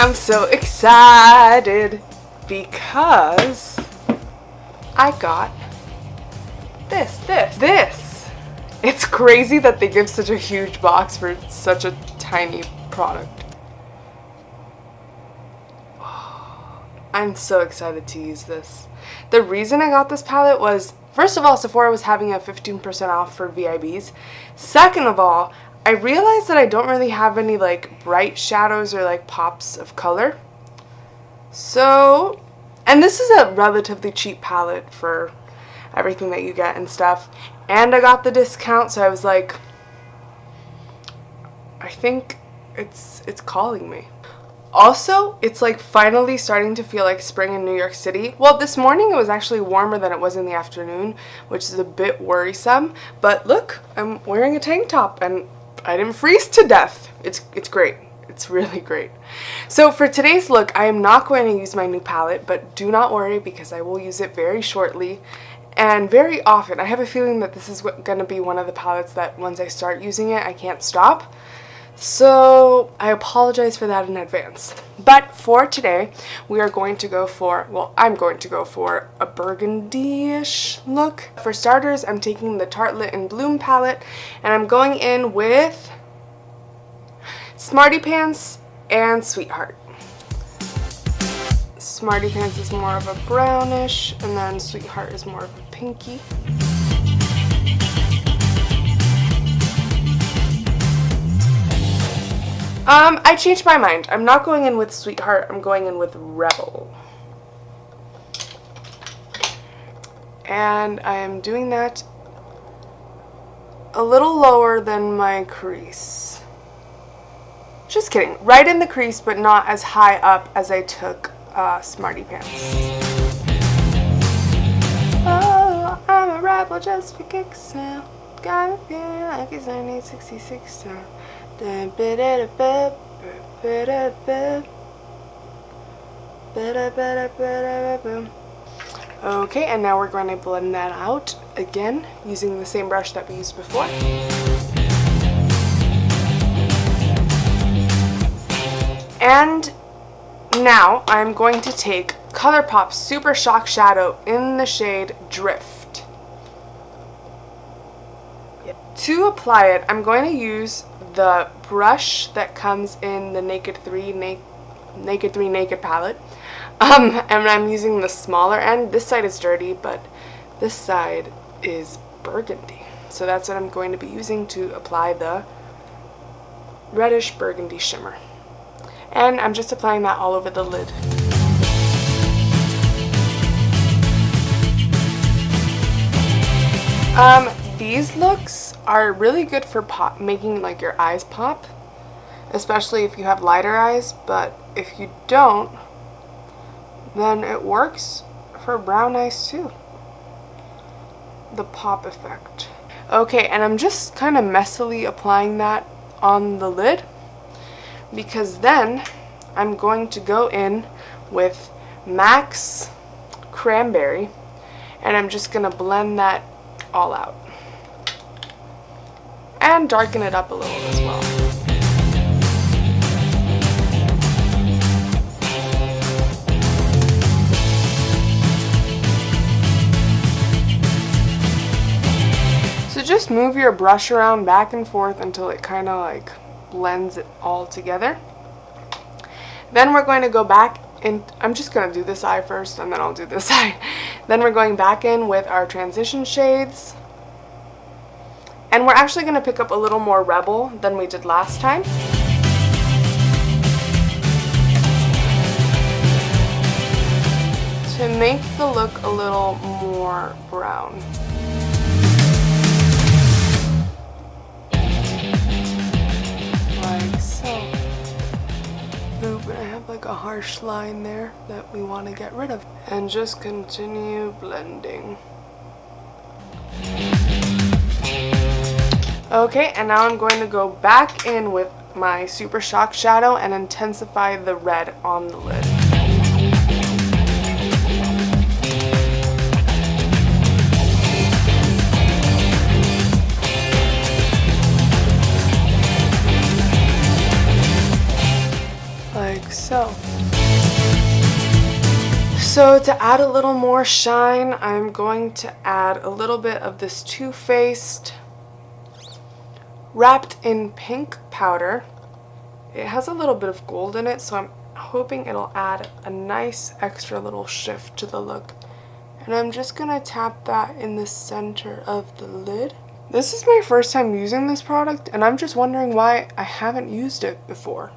I'm so excited because I got this. It's crazy that they give such a huge box for such a tiny product. I'm so excited to use this. The reason I got this palette was, first of all, Sephora was having a 15% off for VIBs. Second of all, I realized that I don't really have any like bright shadows or like pops of color. So, and this is a relatively cheap palette for everything that you get and stuff. And I got the discount, so I was like, I think it's calling me. Also, it's like finally starting to feel like spring in New York City. Well, this morning it was actually warmer than it was in the afternoon, which is a bit worrisome. But look, I'm wearing a tank top and I didn't freeze to death. It's great. It's really great. So for today's look, I am not going to use my new palette, but do not worry because I will use it very shortly and very often. I have a feeling that this is going to be one of the palettes that once I start using it, I can't stop. So I apologize for that in advance. But for today, we are going to go for, well, I'm going to go for a burgundy-ish look. For starters, I'm taking the Tartelette in Bloom palette, and I'm going in with Smarty Pants and Sweetheart. Smarty Pants is more of a brownish, and then Sweetheart is more of a pinky. I changed my mind. I'm not going in with Sweetheart, I'm going in with Rebel. And I am doing that a little lower than my crease. Just kidding. Right in the crease, but not as high up as I took Smarty Pants. Oh, I'm a rebel just for kicks now. Gotta feel like it's 1966 now. Okay, and now we're going to blend that out again using the same brush that we used before. And now I'm going to take Colourpop Super Shock Shadow in the shade Drift. To apply it, I'm going to use the brush that comes in the Naked 3 Naked palette. And I'm using the smaller end. This side is dirty, but this side is burgundy. So that's what I'm going to be using to apply the reddish burgundy shimmer. And I'm just applying that all over the lid. These looks are really good for making like your eyes pop, especially if you have lighter eyes, but if you don't, then it works for brown eyes too. The pop effect. Okay, and I'm just kind of messily applying that on the lid because then I'm going to go in with MAC's Cranberry and I'm just going to blend that all out. And darken it up a little as well. So just move your brush around back and forth until it kind of like blends it all together. Then we're going to go back and I'm just going to do this eye first and then I'll do this eye. Then we're going back in with our transition shades. And we're actually going to pick up a little more Rebel than we did last time. To make the look a little more brown. Like so. Oop, and I have like a harsh line there that we want to get rid of. And just continue blending. Okay, and now I'm going to go back in with my Super Shock Shadow and intensify the red on the lid. Like so. So to add a little more shine, I'm going to add a little bit of this Too Faced wrapped in pink powder. It has a little bit of gold in it, so I'm hoping it'll add a nice extra little shift to the look. And I'm just gonna tap that in the center of the lid. This is my first time using this product, and I'm just wondering why I haven't used it before.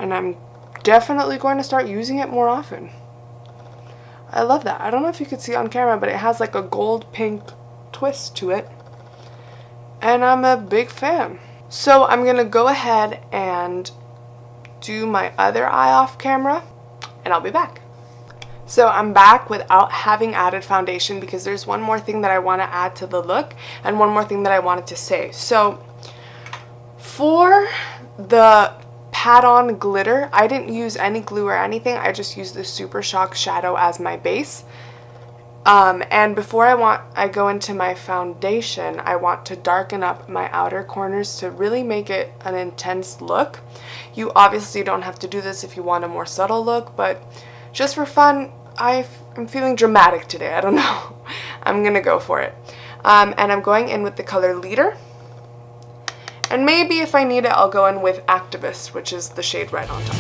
And I'm definitely going to start using it more often. I love that. I don't know if you could see it on camera, but it has like a gold pink twist to it. And I'm a big fan. So I'm gonna go ahead and do my other eye off camera, and I'll be back. So I'm back without having added foundation because there's one more thing that I want to add to the look and one more thing that I wanted to say. So for the pat-on glitter, I didn't use any glue or anything. I just used the Super Shock shadow as my base. And before I go into my foundation, I want to darken up my outer corners to really make it an intense look. You obviously don't have to do this if you want a more subtle look, but just for fun, I'm feeling dramatic today. I don't know. I'm gonna go for it. And I'm going in with the color Leader. And maybe if I need it, I'll go in with Activist, which is the shade right on top.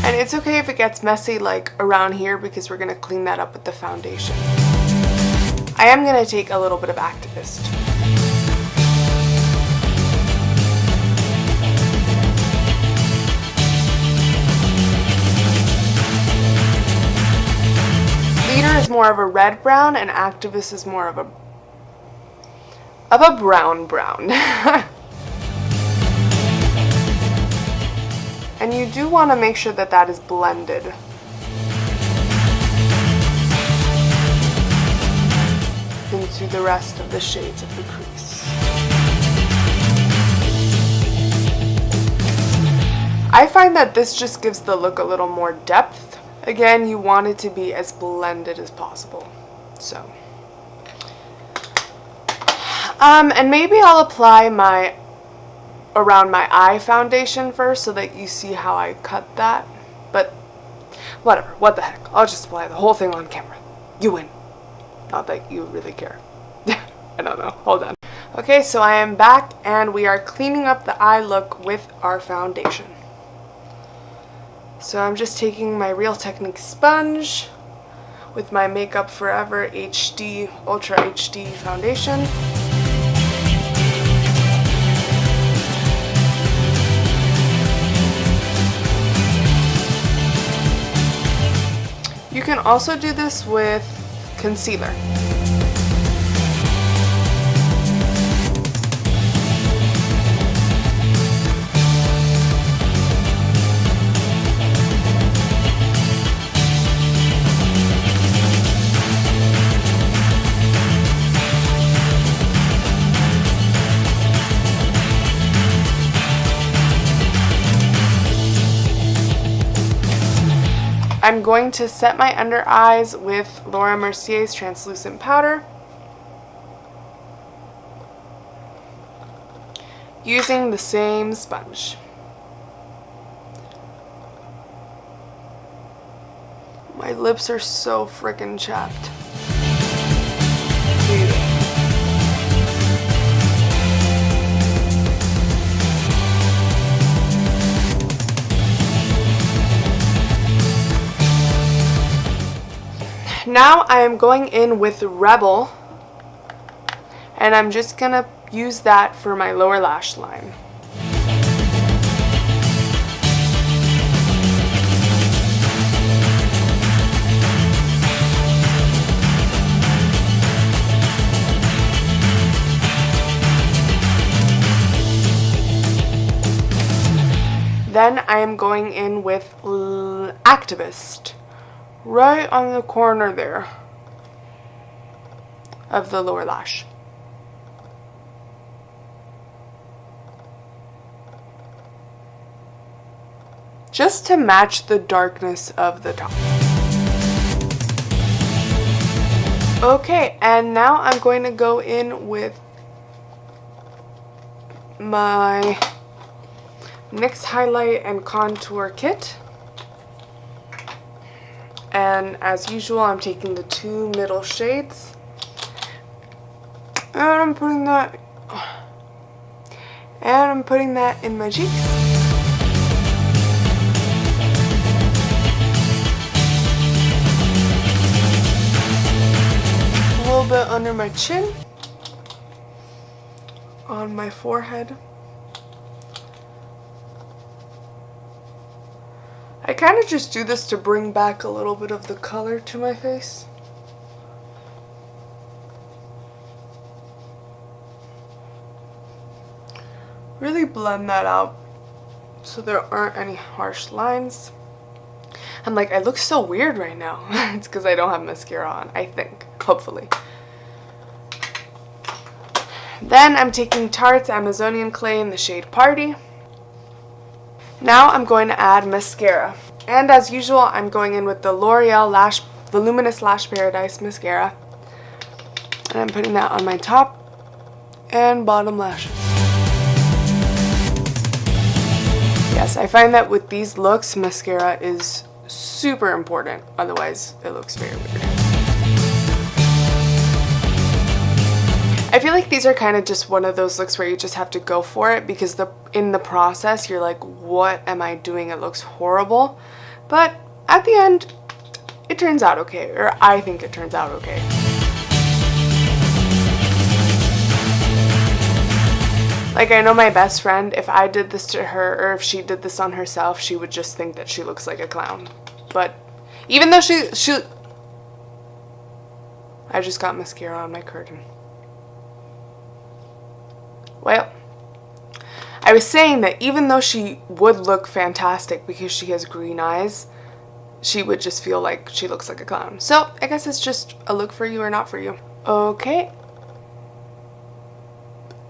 And it's okay if it gets messy like around here because we're gonna clean that up with the foundation. I am gonna take a little bit of Activist. Leader is more of a red brown and Activist is more of a brown. And you do want to make sure that that is blended. Into the rest of the shades of the crease. I find that this just gives the look a little more depth. Again, you want it to be as blended as possible. So, and maybe I'll apply around my eye foundation first so that you see how I cut that. But whatever, what the heck. I'll just apply the whole thing on camera. You win. Not that you really care. I don't know. Hold on. Okay, so I am back and we are cleaning up the eye look with our foundation. So I'm just taking my Real Technique sponge with my Makeup Forever HD Ultra HD foundation. You can also do this with concealer. I'm going to set my under eyes with Laura Mercier's translucent powder, using the same sponge. My lips are so freaking chapped. Dude. Now I am going in with Rebel, and I'm just gonna use that for my lower lash line. Then I am going in with Activist. Right on the corner there of the lower lash. just to match the darkness of the top. Okay, and now I'm going to go in with my NYX highlight and contour kit. And as usual, I'm taking the 2 middle shades. And I'm putting that in my cheeks. A little bit under my chin. On my forehead. I kind of just do this to bring back a little bit of the color to my face. Really blend that out so there aren't any harsh lines. I'm like, I look so weird right now. It's because I don't have mascara on, I think. Hopefully. Then I'm taking Tarte's Amazonian Clay in the shade Party. Now I'm going to add mascara. And as usual, I'm going in with the L'Oreal Voluminous Lash Paradise mascara. And I'm putting that on my top and bottom lashes. Yes, I find that with these looks, mascara is super important. Otherwise, it looks very weird. I feel like these are kind of just one of those looks where you just have to go for it, because in the process you're like, what am I doing? It looks horrible. But at the end, it turns out okay, or I think it turns out okay. Like, I know my best friend, if I did this to her, or if she did this on herself, she would just think that she looks like a clown. But even though I just got mascara on my curtain. Well, I was saying that even though she would look fantastic because she has green eyes, she would just feel like she looks like a clown. So I guess it's just a look for you or not for you. Okay.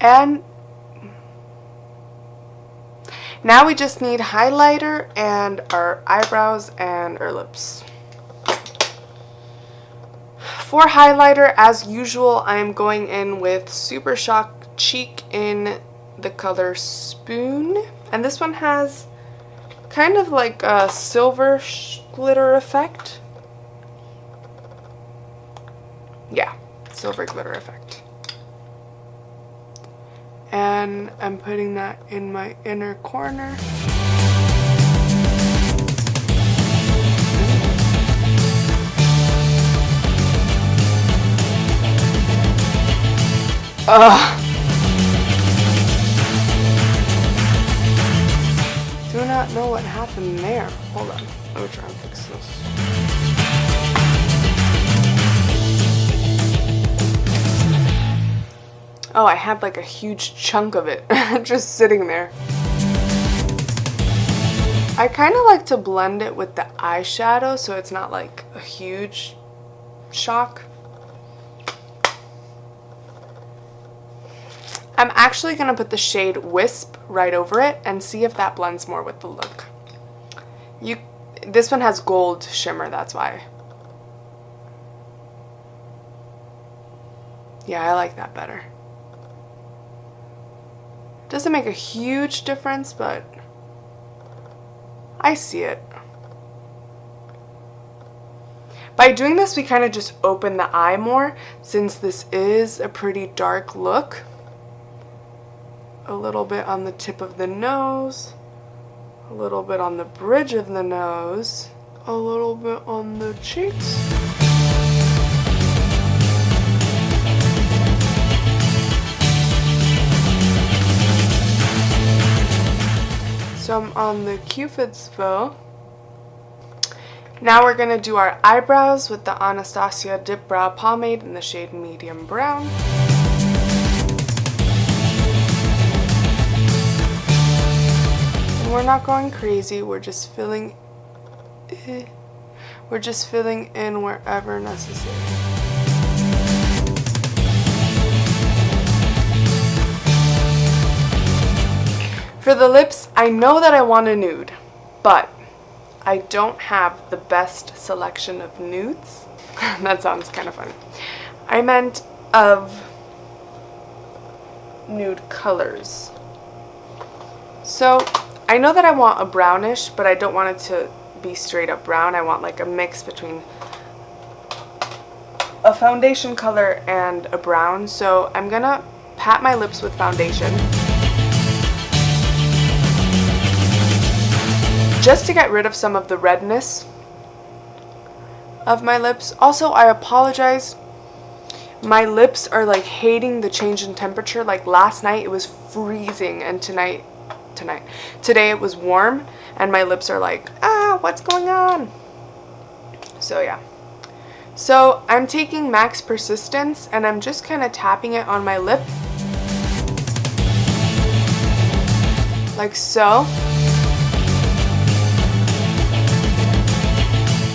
And now we just need highlighter and our eyebrows and our lips. For highlighter, as usual, I'm going in with Super Shock Cheek in the color Spoon, and this one has kind of like a silver glitter effect. Yeah, silver glitter effect. And I'm putting that in my inner corner. Do not know what happened there. Hold on. Let me try and fix this. Oh, I had like a huge chunk of it just sitting there. I kind of like to blend it with the eyeshadow so it's not like a huge shock. I'm actually going to put the shade Wisp right over it and see if that blends more with the look. This one has gold shimmer, that's why. Yeah, I like that better. Doesn't make a huge difference, but I see it. By doing this, we kind of just open the eye more, since this is a pretty dark look. A little bit on the tip of the nose, a little bit on the bridge of the nose, a little bit on the cheeks. Some on the Cupid's bow. Now we're going to do our eyebrows with the Anastasia Dip Brow Pomade in the shade Medium Brown. We're not going crazy, we're just filling in wherever necessary. For the lips, I know that I want a nude. but I don't have the best selection of nudes. That sounds kind of funny. I meant of nude colors. So I know that I want a brownish, but I don't want it to be straight up brown. I want like a mix between a foundation color and a brown. So I'm gonna pat my lips with foundation just to get rid of some of the redness of my lips. Also, I apologize. My lips are like hating the change in temperature. Like last night it was freezing, and today it was warm, and my lips are like, what's going on? So yeah. So I'm taking Max Persistence and I'm just kind of tapping it on my lip. Like so.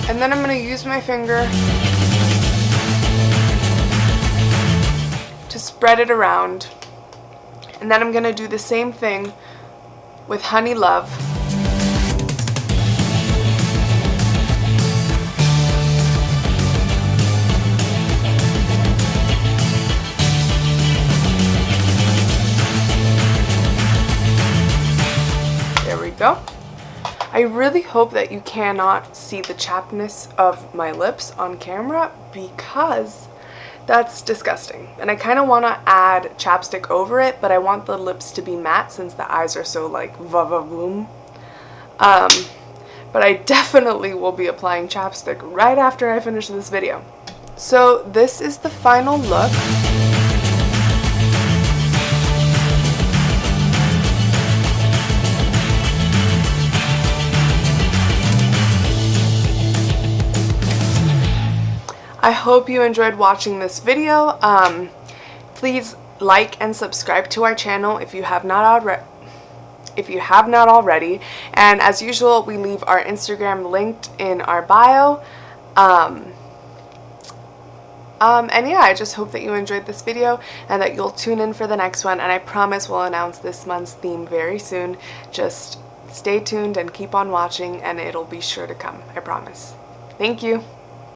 And then I'm going to use my finger to spread it around. And then I'm going to do the same thing with Honey Love. There we go. I really hope that you cannot see the chappedness of my lips on camera because that's disgusting. And I kind of want to add chapstick over it, but I want the lips to be matte since the eyes are so like va-va-voom. But I definitely will be applying chapstick right after I finish this video. So this is the final look. I hope you enjoyed watching this video. Please like and subscribe to our channel if you have not already. And as usual, we leave our Instagram linked in our bio. And yeah, I just hope that you enjoyed this video and that you'll tune in for the next one. And I promise we'll announce this month's theme very soon. Just stay tuned and keep on watching and it'll be sure to come. I promise. Thank you.